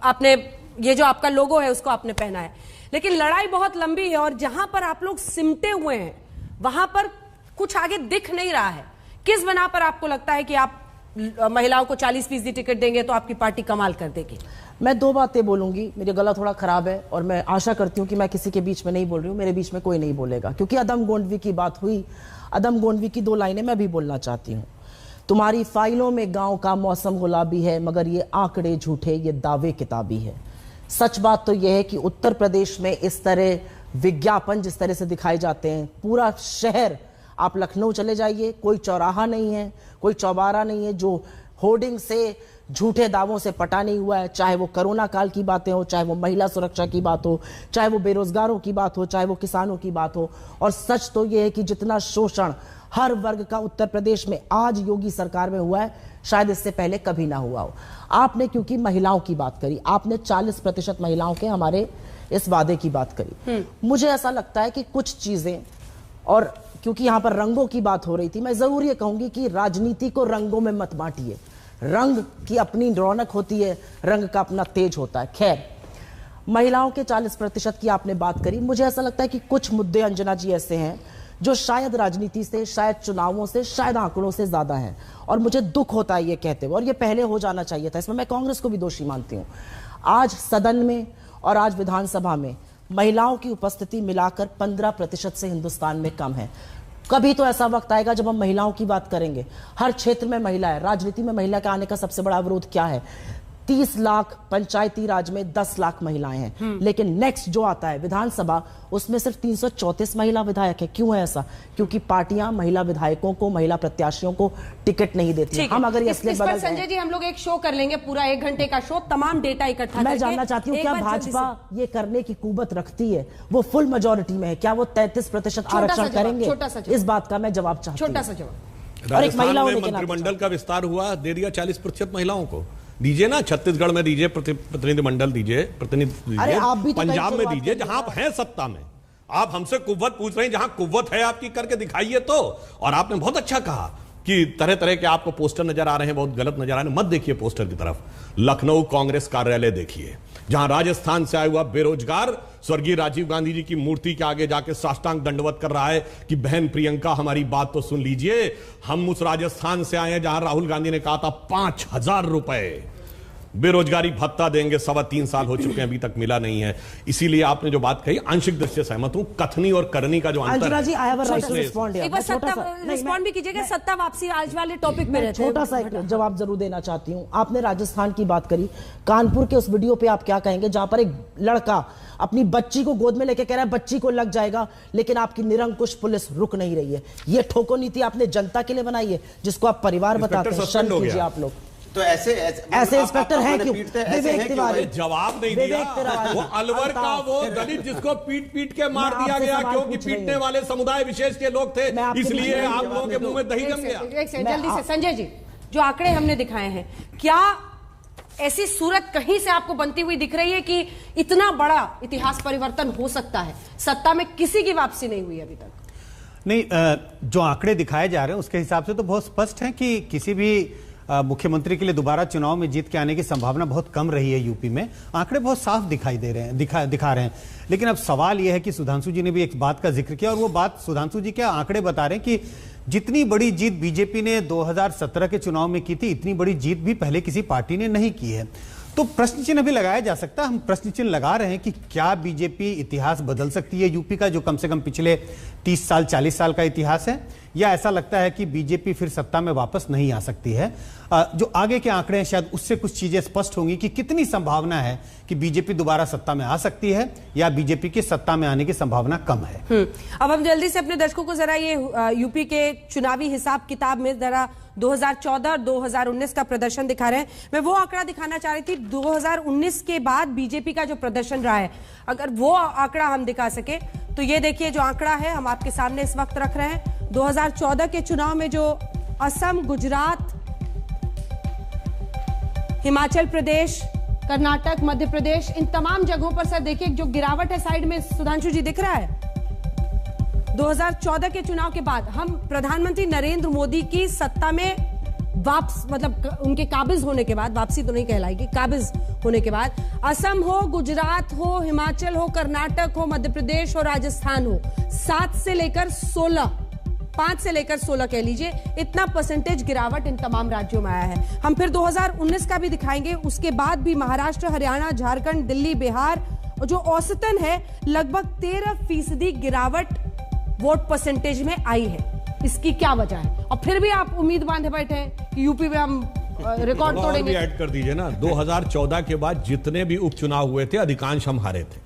आपने ये जो आपका लोगो है उसको आपने पहना है, लेकिन लड़ाई बहुत लंबी है और जहां पर आप लोग सिमटे हुए हैं वहां पर कुछ आगे दिख नहीं रहा है। किस बना पर आपको लगता है कि आप महिलाओं को 40% टिकट देंगे तो आपकी पार्टी कमाल कर देगी? मैं दो बातें बोलूंगी, मेरा गला थोड़ा खराब है और मैं आशा करती हूं कि मैं किसी के बीच में नहीं बोल रही हूं, मेरे बीच में कोई नहीं बोलेगा, क्योंकि अदम गोंडवी की बात हुई। अदम गोंडवी की दो लाइनें मैं भी बोलना चाहती हूं। तुम्हारी फाइलों में गांव का मौसम गुलाबी है, मगर ये आंकड़े झूठे, ये दावे किताबी है। सच बात तो यह है कि उत्तर प्रदेश में इस तरह विज्ञापन जिस तरह से दिखाए जाते हैं, पूरा शहर, आप लखनऊ चले जाइए, कोई चौराहा नहीं है, कोई चौबारा नहीं है जो होर्डिंग से, झूठे दावों से पटा नहीं हुआ है। चाहे वो कोरोना काल की बातें हो, चाहे वो महिला सुरक्षा की बात हो, चाहे वो बेरोजगारों की बात हो, चाहे वो किसानों की बात हो। और सच तो ये है कि जितना शोषण हर वर्ग का उत्तर प्रदेश में आज योगी सरकार में हुआ है, शायद इससे पहले कभी ना हुआ हो। आपने क्योंकि महिलाओं की बात करी, आपने 40% महिलाओं के हमारे इस वादे की बात करी। मुझे ऐसा लगता है कि कुछ चीजें, और क्योंकि यहां पर रंगों की बात हो रही थी, मैं जरूर ये कहूंगी कि राजनीति को रंगों में मत बांटिए। रंग की अपनी रौनक होती है, रंग का अपना तेज होता है। खैर, महिलाओं के 40% की आपने बात करी। मुझे ऐसा लगता है कि कुछ मुद्दे अंजना जी ऐसे हैं जो शायद राजनीति से, शायद चुनावों से, शायद आंकड़ों से ज्यादा हैं, और मुझे दुख होता है ये कहते हुए, और ये पहले हो जाना चाहिए था। इसमें मैं कांग्रेस को भी दोषी मानती हूं। आज सदन में और आज विधानसभा में महिलाओं की उपस्थिति मिलाकर 15% से हिंदुस्तान में कम है। कभी तो ऐसा वक्त आएगा जब हम महिलाओं की बात करेंगे। हर क्षेत्र में महिला है। राजनीति में महिला के आने का सबसे बड़ा विरोध क्या है? 30 लाख पंचायती राज में 10 लाख महिलाएं हैं, लेकिन नेक्स्ट जो आता है विधानसभा, उसमें सिर्फ 334 महिला विधायक है। क्यों है ऐसा? क्योंकि पार्टियां महिला विधायकों को, महिला प्रत्याशियों को टिकट नहीं देती। हम अगर इस पर संजय जी, हम लोग एक शो कर लेंगे, पूरा 1 घंटे का शो, तमाम डेटा इकट्ठा। मैं जानना चाहती हूँ, क्या भाजपा ये करने की कुवत रखती है? वो फुल मेजोरिटी में है, क्या वो 33% आरक्षण करेंगे? इस बात का मैं जवाब चाहती हूँ। छोटा सा जवाब। और एक महिला मंत्रिमंडल का विस्तार हुआ, दे दिया 40% महिलाओं को। दीजिए ना, छत्तीसगढ़ में दीजिए, प्रतिनिधिमंडल दीजिए, प्रतिनिधि दीजिए, पंजाब में दीजिए, जहां आप हैं सत्ता में। आप हमसे कुव्वत पूछ रहे हैं, जहां कुव्वत है आपकी करके दिखाइए तो। और आपने बहुत अच्छा कहा कि तरह तरह के आपको पोस्टर नजर आ रहे हैं, बहुत गलत नजर आ रहे हैं। मत देखिए पोस्टर की तरफ। लखनऊ कांग्रेस कार्यालय देखिए, जहां राजस्थान से आया हुआ बेरोजगार स्वर्गीय राजीव गांधी जी की मूर्ति के आगे जाके साष्टांग दंडवत कर रहा है कि बहन प्रियंका हमारी बात तो सुन लीजिए। हम उस राजस्थान से आए हैं जहां राहुल गांधी ने कहा था 5000 रुपए बेरोजगारी भत्ता देंगे। 3.25 साल हो चुके हैं, अभी तक मिला नहीं है। इसीलिए आपने जो बात कही, आंशिक दृष्टि से सहमत हूं। कथनी और करनी का जो अंतर है, रिस्पॉन्ड भी कीजिएगा। सत्ता वापसी आज वाले टॉपिक में छोटा सा एक जवाब जरूर देना चाहती हूं। आपने राजस्थान की बात करी, कानपुर के उस वीडियो पे आप क्या कहेंगे जहां पर एक लड़का अपनी बच्ची को गोद में लेके कह रहा है बच्ची को लग जाएगा, लेकिन आपकी निरंकुश पुलिस रुक नहीं रही है। ये ठोको नीति आपने जनता के लिए बनाई है, जिसको आप परिवार बताते हैं। शर्म कीजिए आप लोग। तो ऐसे इंस्पेक्टर हैं क्यों? विवेक तिवारी जवाब नहीं दिया। वो अलवर का वो दलित जिसको पीट के मार दिया गया क्योंकि पीटने वाले समुदाय विशेष के लोग थे, इसलिए आप लोगों के मुंह में दही जम गया। जल्दी से संजय जी, जो आंकड़े हमने दिखाए हैं, क्या ऐसी सूरत कहीं से आपको बनती हुई दिख रही है कि इतना बड़ा इतिहास परिवर्तन हो सकता है? सत्ता में किसी की वापसी नहीं हुई अभी तक। नहीं, जो आंकड़े दिखाए जा रहे हैं उसके हिसाब से तो बहुत स्पष्ट है कि किसी भी मुख्यमंत्री के लिए दोबारा चुनाव में जीत के आने की संभावना बहुत कम रही है यूपी में। आंकड़े बहुत साफ दिखाई दे रहे हैं, दिखा रहे हैं। लेकिन अब सवाल यह है कि सुधांशु जी ने भी एक बात का जिक्र किया, और वो बात सुधांशु जी क्या आंकड़े बता रहे हैं कि जितनी बड़ी जीत बीजेपी ने 2017 के चुनाव में की थी, इतनी बड़ी जीत भी पहले किसी पार्टी ने नहीं की है। तो प्रश्न चिन्ह भी लगाया जा सकता है। हम प्रश्न चिन्ह लगा रहे हैं कि क्या बीजेपी इतिहास बदल सकती है यूपी का, जो कम से कम पिछले 30 साल 40 साल का इतिहास है, या ऐसा लगता है कि बीजेपी फिर सत्ता में वापस नहीं आ सकती है? जो आगे के आंकड़े हैं शायद उससे कुछ चीजें स्पष्ट होंगी कि कितनी संभावना है कि बीजेपी दोबारा सत्ता में आ सकती है, या बीजेपी की सत्ता में आने की संभावना कम है। अब हम जल्दी से अपने दर्शकों को जरा ये यूपी के चुनावी हिसाब किताब में जरा 2014 और 2019 का प्रदर्शन दिखा रहे हैं। मैं वो आंकड़ा दिखाना चाह रही थी 2019 के बाद बीजेपी का जो प्रदर्शन रहा है, अगर वो आंकड़ा हम दिखा सके तो ये देखिए जो आंकड़ा है हम आपके सामने इस वक्त रख रहे हैं। 2014 के चुनाव में जो असम, गुजरात, हिमाचल प्रदेश, कर्नाटक, मध्य प्रदेश, इन तमाम जगहों पर सर देखिए जो गिरावट है साइड में, सुधांशु जी दिख रहा है। 2014 के चुनाव के बाद हम प्रधानमंत्री नरेंद्र मोदी की सत्ता में मतलब उनके काबिज होने के बाद, वापसी तो नहीं कहलाएगी, काबिज होने के बाद असम हो, गुजरात हो, हिमाचल हो, कर्नाटक हो, मध्य प्रदेश हो, राजस्थान हो, 7 से लेकर 16, 5 से लेकर 16 कह लीजिए, इतना परसेंटेज गिरावट इन तमाम राज्यों में आया है। हम फिर 2019 का भी दिखाएंगे, उसके बाद भी महाराष्ट्र, हरियाणा, झारखंड, दिल्ली, बिहार, जो औसतन है लगभग 13% गिरावट वोट परसेंटेज में आई है। इसकी क्या वजह है? और फिर भी आप उम्मीद बांधे बैठे हैं कि यूपी में हम रिकॉर्ड तोड़ेंगे। ऐड कर दीजिए ना, 2014 के बाद जितने भी उपचुनाव हुए थे अधिकांश हम हारे थे।